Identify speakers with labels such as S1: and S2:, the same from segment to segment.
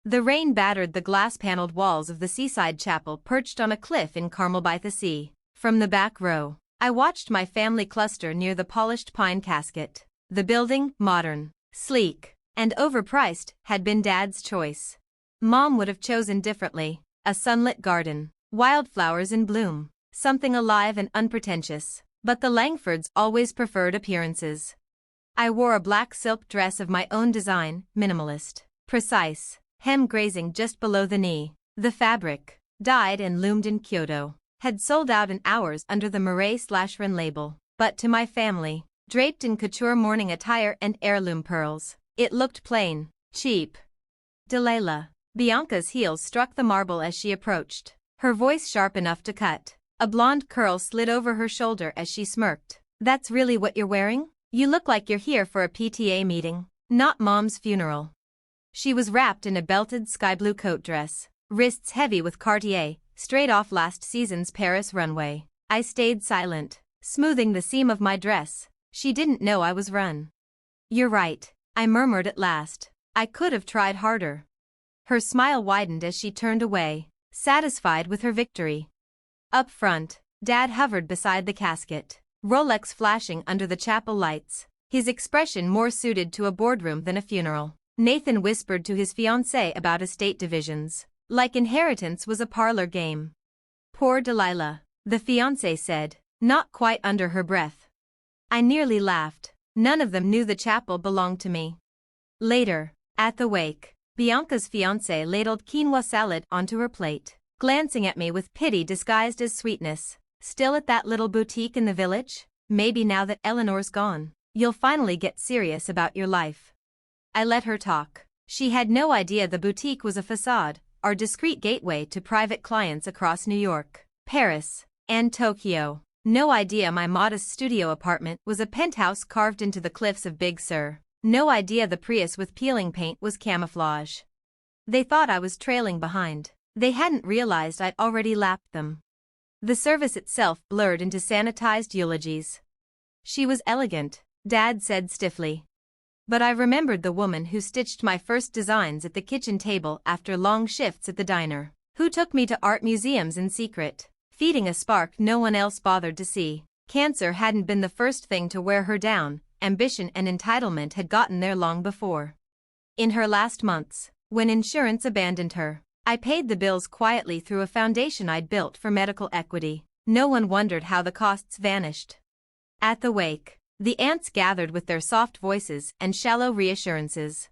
S1: The rain battered the glass-paneled walls of the seaside chapel perched on a cliff in Carmel-by-the-Sea. From the back row, I watched my family cluster near the polished pine casket. The building, modern, sleek, and overpriced, had been Dad's choice. Mom would have chosen differently: a sunlit garden, wildflowers in bloom, something alive and unpretentious. But the Langfords always preferred appearances. I wore a black silk dress of my own design, minimalist, precise, hem grazing just below the knee. The fabric, dyed and loomed in Kyoto, had sold out in hours under the Maray/Ren label. But to my family, draped in couture mourning attire and heirloom pearls, it looked plain, cheap. Delilah. Bianca's heels struck the marble as she approached, her voice sharp enough to cut. A blonde curl slid over her shoulder as she smirked. "That's really what you're wearing? You look like you're here for a PTA meeting, not Mom's funeral." She was wrapped in a belted sky-blue coat dress, wrists heavy with Cartier, straight off last season's Paris runway. I stayed silent, smoothing the seam of my dress. She didn't know I was run. "You're right," I murmured at last. "I could have tried harder." Her smile widened as she turned away, satisfied with her victory. Up front, Dad hovered beside the casket, Rolex flashing under the chapel lights, his expression more suited to a boardroom than a funeral. Nathan whispered to his fiancée about estate divisions, like inheritance was a parlor game. "Poor Delilah," the fiancée said, not quite under her breath. I nearly laughed. None of them knew the chapel belonged to me. Later, at the wake, Bianca's fiancé ladled quinoa salad onto her plate, glancing at me with pity disguised as sweetness. "Still at that little boutique in the village? Maybe now that Eleanor's gone, you'll finally get serious about your life." I let her talk. She had no idea the boutique was a facade, our discreet gateway to private clients across New York, Paris, and Tokyo. No idea my modest studio apartment was a penthouse carved into the cliffs of Big Sur. No idea the Prius with peeling paint was camouflage. They thought I was trailing behind. They hadn't realized I'd already lapped them. The service itself blurred into sanitized eulogies. "She was elegant," Dad said stiffly. But I remembered the woman who stitched my first designs at the kitchen table after long shifts at the diner, who took me to art museums in secret, feeding a spark no one else bothered to see. Cancer hadn't been the first thing to wear her down, ambition and entitlement had gotten there long before. In her last months, when insurance abandoned her, I paid the bills quietly through a foundation I'd built for medical equity. No one wondered how the costs vanished. At the wake, the aunts gathered with their soft voices and shallow reassurances.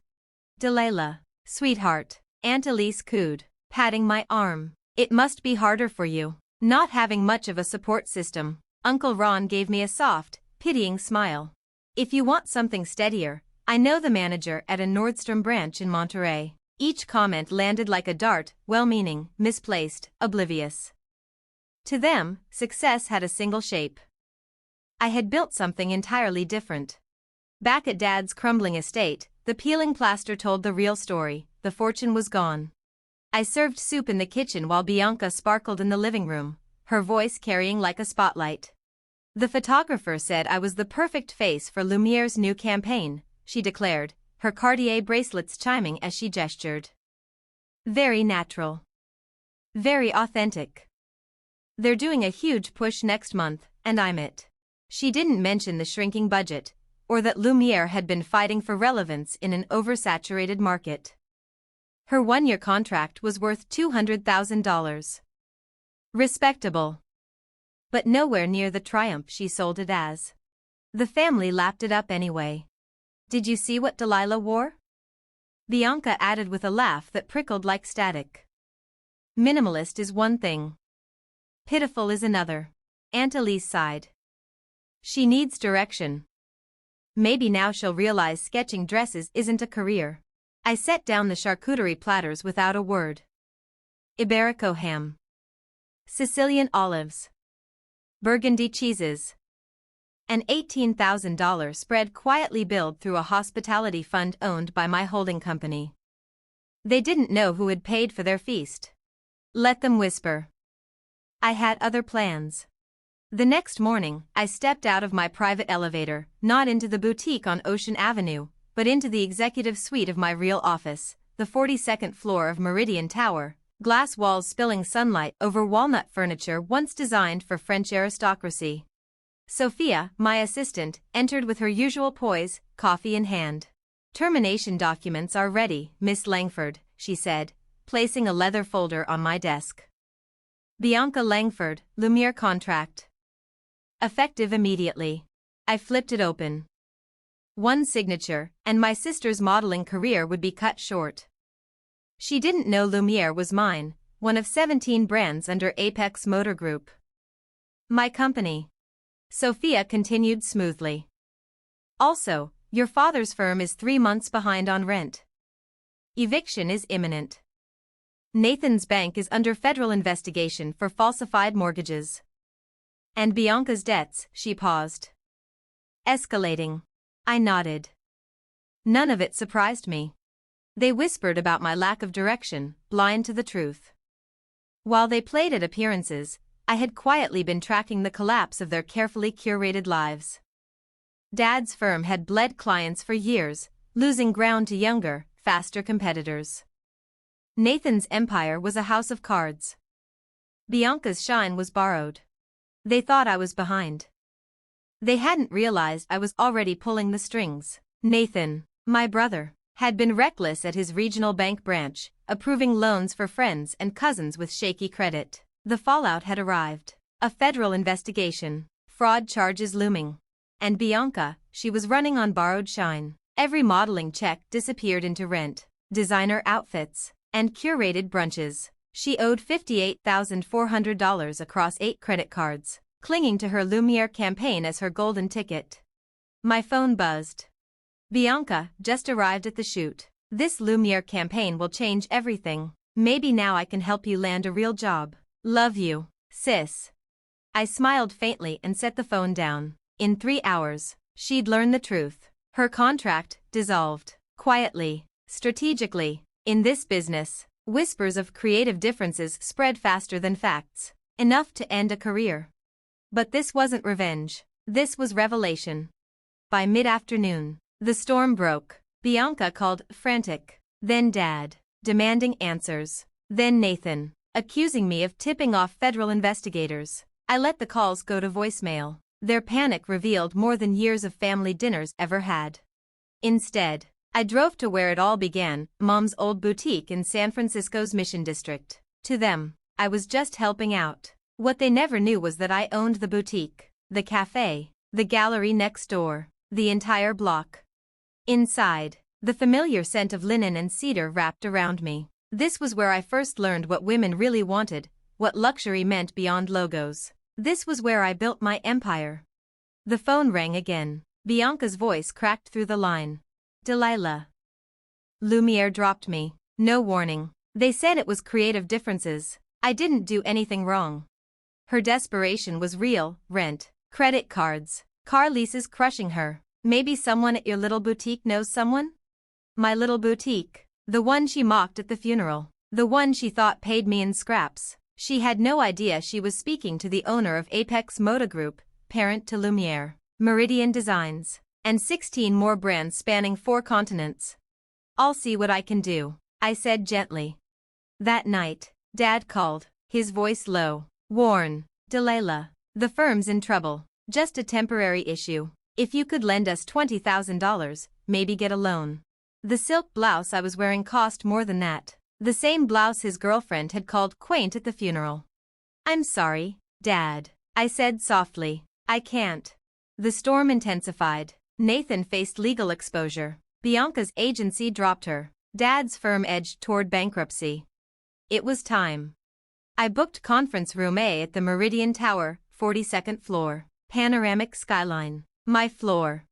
S1: "Delilah, sweetheart," Aunt Elise cooed, patting my arm. "It must be harder for you, not having much of a support system." Uncle Ron gave me a soft, pitying smile. "If you want something steadier, I know the manager at a Nordstrom branch in Monterey." Each comment landed like a dart, well-meaning, misplaced, oblivious. To them, success had a single shape. I had built something entirely different. Back at Dad's crumbling estate, the peeling plaster told the real story: the fortune was gone. I served soup in the kitchen while Bianca sparkled in the living room, her voice carrying like a spotlight. "The photographer said I was the perfect face for Lumiere's new campaign," she declared, her Cartier bracelets chiming as she gestured. "Very natural. Very authentic. They're doing a huge push next month, and I'm it." She didn't mention the shrinking budget, or that Lumiere had been fighting for relevance in an oversaturated market. Her one-year contract was worth $200,000. Respectable. But nowhere near the triumph she sold it as. The family lapped it up anyway. "Did you see what Delilah wore?" Bianca added with a laugh that prickled like static. "Minimalist is one thing. Pitiful is another." Aunt Elise sighed. "She needs direction. Maybe now she'll realize sketching dresses isn't a career." I set down the charcuterie platters without a word. Iberico ham. Sicilian olives. Burgundy cheeses. An $18,000 spread quietly billed through a hospitality fund owned by my holding company. They didn't know who had paid for their feast. Let them whisper. I had other plans. The next morning, I stepped out of my private elevator, not into the boutique on Ocean Avenue, but into the executive suite of my real office, the 42nd floor of Meridian Tower, glass walls spilling sunlight over walnut furniture once designed for French aristocracy. Sophia, my assistant, entered with her usual poise, coffee in hand. "Termination documents are ready, Miss Langford," she said, placing a leather folder on my desk. Bianca Langford, Lumiere contract. Effective immediately. I flipped it open. One signature, and my sister's modeling career would be cut short. She didn't know Lumiere was mine, one of 17 brands under Apex Motor Group. My company. Sophia continued smoothly. Also, your father's firm is 3 months behind on rent. Eviction is imminent. Nathan's bank is under federal investigation for falsified mortgages. And Bianca's debts, she paused. Escalating. I nodded. None of it surprised me. They whispered about my lack of direction, blind to the truth. While they played at appearances, I had quietly been tracking the collapse of their carefully curated lives. Dad's firm had bled clients for years, losing ground to younger, faster competitors. Nathan's empire was a house of cards. Bianca's shine was borrowed. They thought I was behind. They hadn't realized I was already pulling the strings. Nathan, my brother, had been reckless at his regional bank branch, approving loans for friends and cousins with shaky credit. The fallout had arrived. A federal investigation, fraud charges looming. And Bianca, she was running on borrowed shine. Every modeling check disappeared into rent, designer outfits, and curated brunches. She owed $58,400 across 8 credit cards, clinging to her Lumiere campaign as her golden ticket. My phone buzzed. Bianca, just arrived at the shoot. This Lumiere campaign will change everything. Maybe now I can help you land a real job. Love you, sis. I smiled faintly and set the phone down. In 3 hours, she'd learn the truth. Her contract dissolved. Quietly, strategically. In this business, whispers of creative differences spread faster than facts. Enough to end a career. But this wasn't revenge. This was revelation. By mid-afternoon, the storm broke. Bianca called, frantic. Then Dad, demanding answers. Then Nathan, accusing me of tipping off federal investigators. I let the calls go to voicemail. Their panic revealed more than years of family dinners ever had. Instead, I drove to where it all began, Mom's old boutique in San Francisco's Mission District. To them, I was just helping out. What they never knew was that I owned the boutique, the cafe, the gallery next door, the entire block. Inside, the familiar scent of linen and cedar wrapped around me. This was where I first learned what women really wanted, what luxury meant beyond logos. This was where I built my empire. The phone rang again. Bianca's voice cracked through the line. Delilah. Lumiere dropped me. No warning. They said it was creative differences. I didn't do anything wrong. Her desperation was real, rent, credit cards, car leases crushing her. Maybe someone at your little boutique knows someone? My little boutique. The one she mocked at the funeral. The one she thought paid me in scraps. She had no idea she was speaking to the owner of Apex Motor Group, parent to Lumiere, Meridian Designs, and 16 more brands spanning 4 continents. I'll see what I can do, I said gently. That night, Dad called, his voice low. Warn, Delilah. The firm's in trouble. Just a temporary issue. If you could lend us $20,000, maybe get a loan. The silk blouse I was wearing cost more than that. The same blouse his girlfriend had called quaint at the funeral. I'm sorry, Dad, I said softly. I can't. The storm intensified. Nathan faced legal exposure. Bianca's agency dropped her. Dad's firm edged toward bankruptcy. It was time. I booked conference room A at the Meridian Tower, 42nd floor. Panoramic skyline. My floor.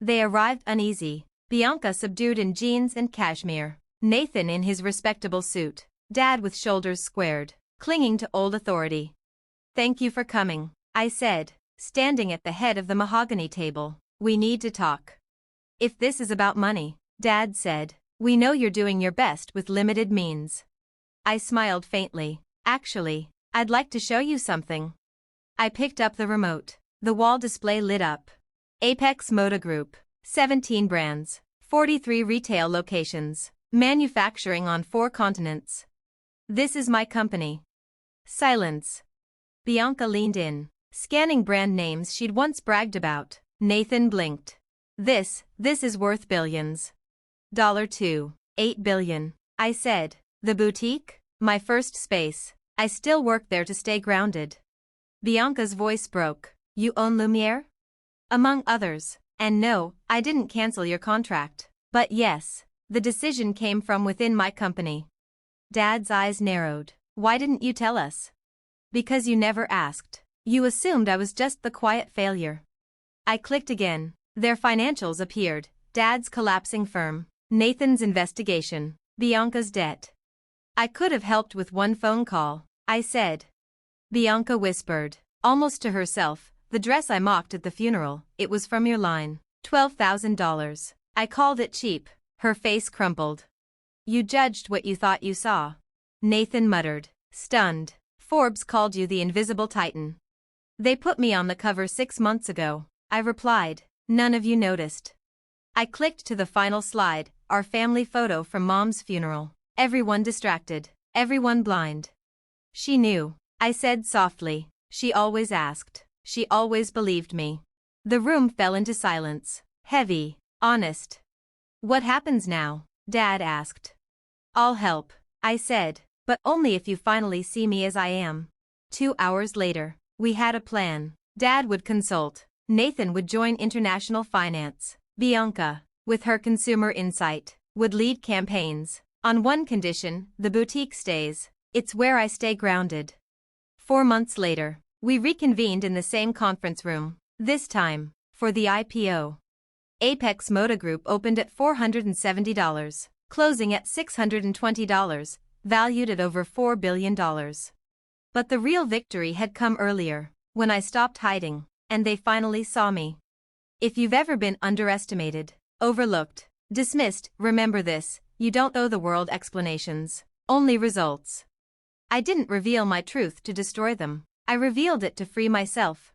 S1: They arrived uneasy. Bianca subdued in jeans and cashmere. Nathan in his respectable suit. Dad with shoulders squared, clinging to old authority. Thank you for coming, I said, standing at the head of the mahogany table. We need to talk. If this is about money, Dad said, we know you're doing your best with limited means. I smiled faintly. Actually, I'd like to show you something. I picked up the remote. The wall display lit up. Apex Motor Group, 17 brands, 43 retail locations. Manufacturing on 4 continents. This is my company. Silence. Bianca leaned in, scanning brand names she'd once bragged about. Nathan blinked. This is worth billions. $8 billion, I said. The boutique? My first space. I still work there to stay grounded. Bianca's voice broke. You own Lumiere? Among others. And no, I didn't cancel your contract. But yes, the decision came from within my company. Dad's eyes narrowed. Why didn't you tell us? Because you never asked. You assumed I was just the quiet failure. I clicked again. Their financials appeared. Dad's collapsing firm. Nathan's investigation. Bianca's debt. I could have helped with one phone call, I said. Bianca whispered, almost to herself, the dress I mocked at the funeral, it was from your line. $12,000. I called it cheap. Her face crumpled. You judged what you thought you saw. Nathan muttered, stunned. Forbes called you the invisible titan. They put me on the cover 6 months ago, I replied. None of you noticed. I clicked to the final slide, our family photo from Mom's funeral. Everyone distracted, everyone blind. She knew, I said softly. She always asked. She always believed me. The room fell into silence, heavy, honest. What happens now? Dad asked. I'll help, I said, but only if you finally see me as I am. 2 hours later, we had a plan. Dad would consult. Nathan would join international finance. Bianca, with her consumer insight, would lead campaigns. On one condition, the boutique stays. It's where I stay grounded. 4 months later, we reconvened in the same conference room, this time, for the IPO. Apex Moda Group opened at $470, closing at $620, valued at over $4 billion. But the real victory had come earlier, when I stopped hiding, and they finally saw me. If you've ever been underestimated, overlooked, dismissed, remember this, you don't owe the world explanations, only results. I didn't reveal my truth to destroy them. I revealed it to free myself.